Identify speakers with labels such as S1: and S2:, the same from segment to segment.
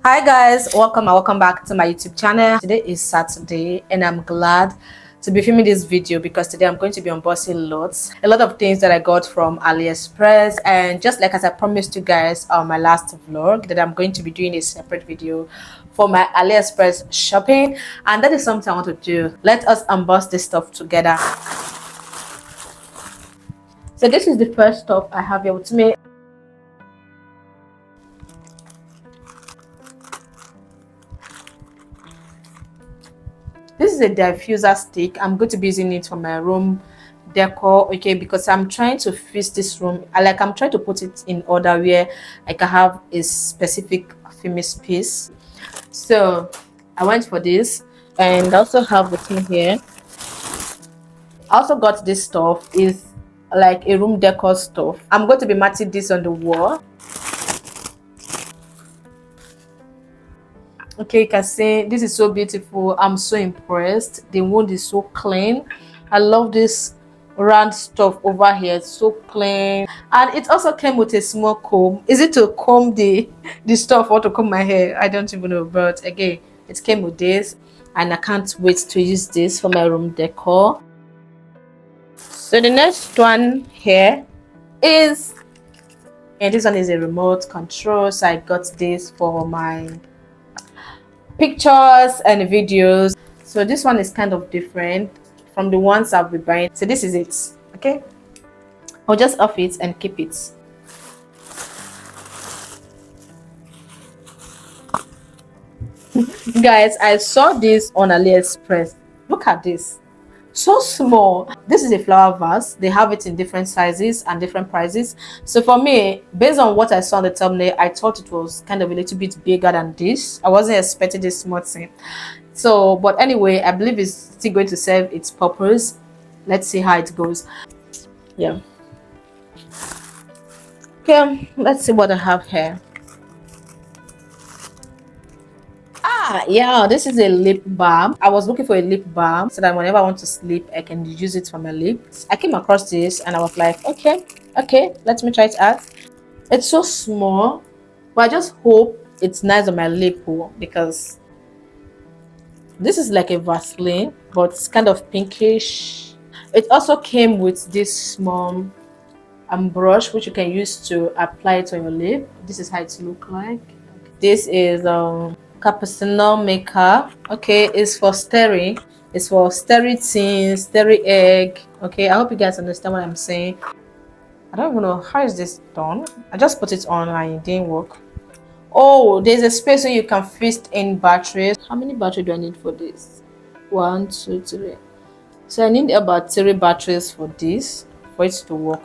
S1: Hi guys, welcome and welcome back to my YouTube channel. Today is Saturday and I'm glad to be filming this video because today I'm going to be unboxing a lot of things that I got from AliExpress. And just like as I promised you guys on my last vlog, that I'm going to be doing a separate video for my AliExpress shopping, and that is something I want to do. Let us unbox this stuff together. So this is the first stuff I have here with me. This is a diffuser stick. I'm going to be using it for my room decor, okay, because I'm trying to fix this room. I'm trying to put it in order where I can have a specific theme space. So I went for this, and I also have the thing here. I also got this stuff. Is like a room decor stuff. I'm going to be matching this on the wall. Okay, you can see this is so beautiful. I'm so impressed. The wood is so clean. I love this round stuff over here. It's so clean, and it also came with a small comb. Is it to comb the stuff or to comb my hair? I don't even know, but again, it came with this, and I can't wait to use this for my room decor. So the next one here is, and this one is a remote control. So I got this for my pictures and videos. So this one is kind of different from the ones I'll be buying. So this is it. Okay, I'll just off it and keep it. Guys, I saw this on AliExpress. Look at this, so small. This is a flower vase. They have it in different sizes and different prices. So for me, based on what I saw on the thumbnail, I thought it was kind of a little bit bigger than this. I wasn't expecting this small thing. So but anyway, I believe it's still going to serve its purpose. Let's see how it goes. Yeah, okay, let's see what I have here. Yeah, this is a lip balm. I was looking for a lip balm so that whenever I want to sleep, I can use it for my lips. I came across this and I was like, okay, let me try it out. It's so small, but I just hope it's nice on my lip because this is like a Vaseline, but it's kind of pinkish. It also came with this small brush which you can use to apply it on your lip. This is how it looks like. This is cappuccino maker. Okay, it's for stirring. It's for stirring tea, stirring egg. Okay, I hope you guys understand what I'm saying. I don't even know how is this done. I just put it on and it didn't work. Oh, there's a space where you can fit in batteries. How many batteries do I need for this? 1, 2, 3. So I need about 3 batteries for this for it to work.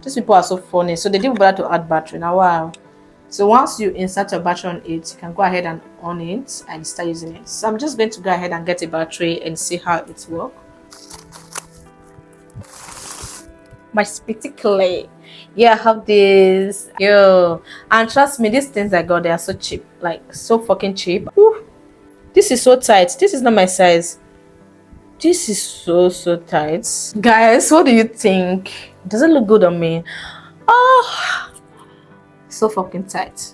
S1: These people are so funny. So they didn't bother to add battery. Now wow. So once you insert your battery on it, you can go ahead and on it and start using it. So I'm just going to go ahead and get a battery and see how it works. My spitty clay. Yeah, I have this. Yo, and trust me, these things I got, they are so cheap, like so fucking cheap. Whew. This is so tight. This is not my size. This is so tight. Guys, what do you think? Does it look good on me? Oh, so fucking tight.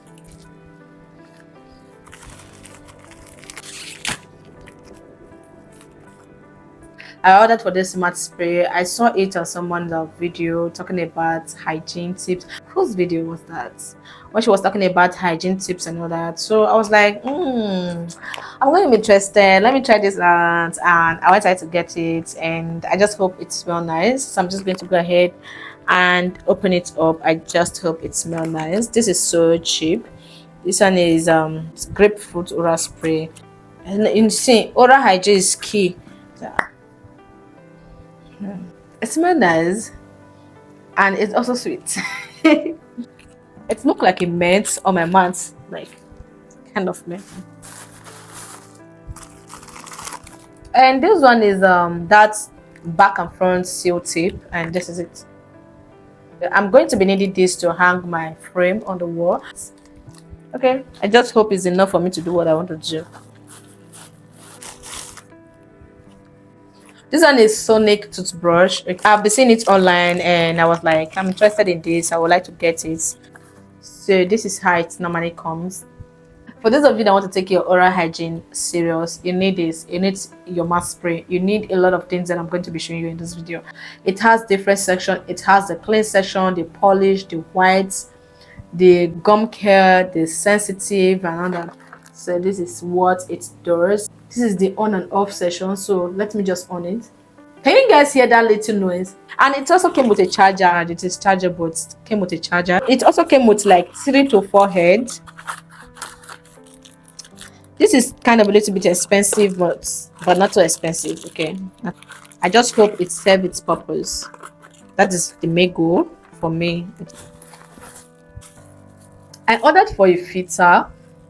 S1: I ordered for this matte spray. I saw it on someone's video talking about hygiene tips. Whose video was that? When she was talking about hygiene tips and all that. So I was like, I'm going to be interested. Let me try this out. And I went to get it, and I just hope it smells nice. So I'm just going to go ahead and open it up. I just hope it smells nice. This is so cheap. This one is grapefruit oral spray, and you see, oral hygiene is key. It smells nice and it's also sweet. It looks like a mint on my mouth, like kind of mint. And this one is that back and front seal tip, and this is it. I'm going to be needing this to hang my frame on the wall. Okay, I just hope it's enough for me to do what I want to do. This one is Sonic toothbrush. I've been seeing it online and I was like, I'm interested in this. I would like to get it. So this is how it normally comes. For those of you that want to take your oral hygiene serious, you need this. You need your mask spray. You need a lot of things that I'm going to be showing you in this video. It has different sections. It has the clean section, the polish, the whites, the gum care, the sensitive, and all that. So this is what it does. This is the on and off section. So let me just on it. Can you guys hear that little noise? And it also came with a charger, and it is chargeable. It came with a charger. It also came with like 3 to 4 heads. This is kind of a little bit expensive, but not so expensive. Okay, I just hope it serves its purpose. That is the main goal for me. I ordered for a filter,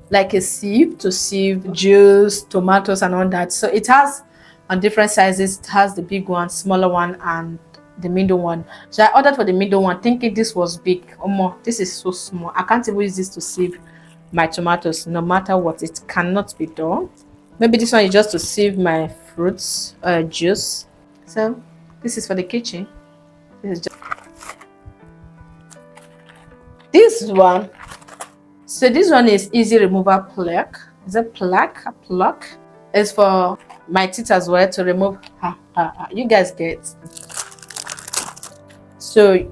S1: like a sieve to sieve juice, tomatoes, and all that. So it has on different sizes. It has the big one, smaller one, and the middle one. So I ordered for the middle one, thinking this was big. This is so small. I can't even use this to sieve my tomatoes, no matter what. It cannot be done. Maybe this one is just to sieve my fruits juice. So this is for the kitchen. This is just this one. So this one is easy remover plug. Is it plug? A plug? It's for my teeth as well to remove. You guys get. So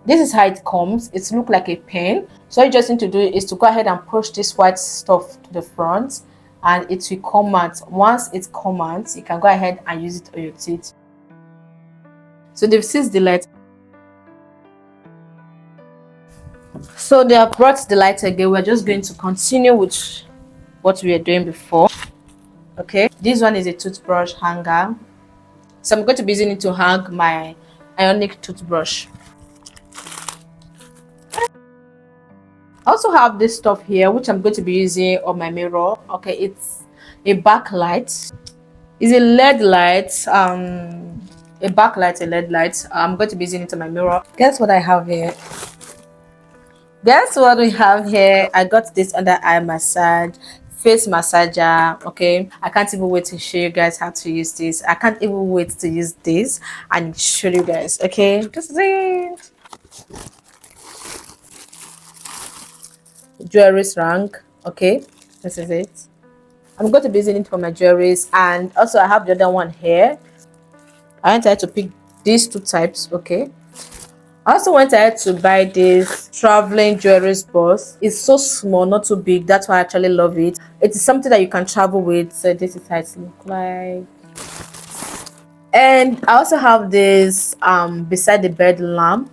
S1: this is how it comes. It looks like a pen. So all you just need to do is to go ahead and push this white stuff to the front, and it will come out. Once it comes out, you can go ahead and use it on your teeth. So they've seized the light. So they have brought the light again. We're just going to continue with what we were doing before. Okay, this one is a toothbrush hanger. So I'm going to be using it to hang my ionic toothbrush. I also have this stuff here which I'm going to be using on my mirror. Okay, it's a backlight. It's a LED light, a backlight, a LED light. I'm going to be using it on my mirror. Guess what I have here? Guess what we have here? I got this under eye massage, face massager. Okay, I can't even wait to show you guys how to use this. I can't even wait to use this and show you guys. Okay, this is it. Jewelry rank. Okay, this is it. I'm going to be using it for my jewelries, and also I have the other one here. I wanted to pick these two types. Okay, I also wanted to buy this traveling jewelry box. It's so small, not too big. That's why I actually love it. It is something that you can travel with. So this is how it looks like. And I also have this beside the bed lamp.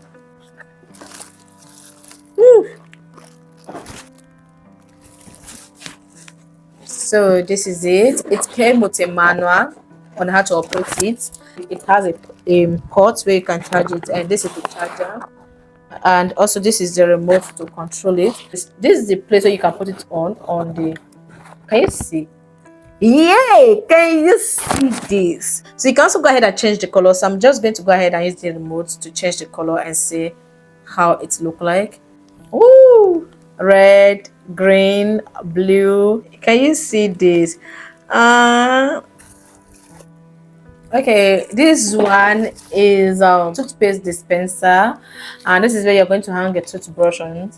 S1: Woo. So this is it. It came with a manual on how to operate it. It has a port where you can charge it, and this is the charger, and also this is the remote to control it. This is the place where you can put it on the. Can you see? Yay! Can you see this? So you can also go ahead and change the color. So I'm just going to go ahead and use the remote to change the color and see how it look like. Ooh, red, green, blue. Can you see this? Okay, this one is toothpaste dispenser, and this is where you're going to hang a toothbrush on.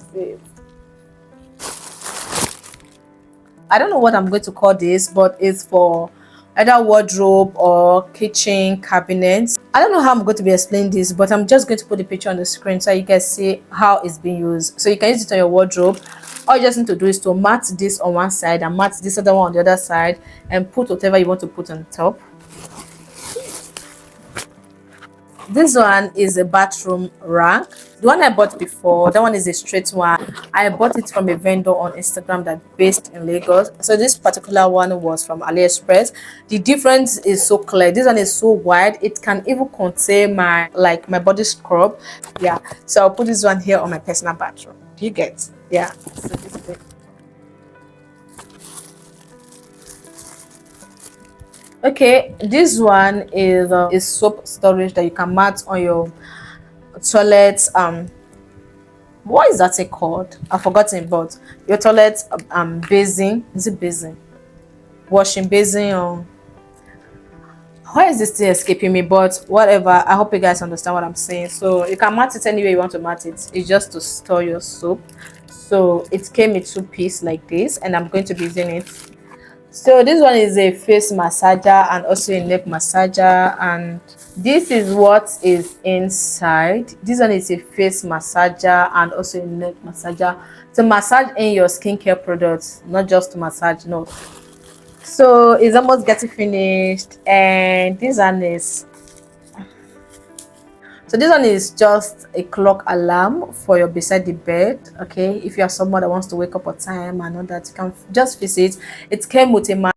S1: I don't know what I'm going to call this, but it's for either wardrobe or kitchen cabinets. I don't know how I'm going to be explaining this, but I'm just going to put the picture on the screen so you guys see how it's being used. So you can use it on your wardrobe. All you just need to do is to mat this on one side and mat this other one on the other side, and put whatever you want to put on top. This one is a bathroom rack. The one I bought before, that one is a straight one. I bought it from a vendor on Instagram that's based in Lagos. So this particular one was from AliExpress. The difference is so clear. This one is so wide. It can even contain my body scrub. Yeah. So I'll put this one here on my personal bathroom. Do you get? Yeah. So this is it. Okay, this one is soap storage that you can mat on your toilet. What is that called? I've forgotten, but your toilet basin. Is it basin? Washing basin. Why is this thing escaping me? But whatever. I hope you guys understand what I'm saying. So you can mat it anywhere you want to mat it. It's just to store your soap. So it came in two pieces like this, and I'm going to be using it. So this one is a face massager and also a neck massager, and this is what is inside. This one is a face massager and also a neck massager to massage in your skincare products, not just to massage, no. So it's almost getting finished, and this one is just a clock alarm for your beside the bed. Okay, if you are someone that wants to wake up on time and all that, you can just visit. It came with a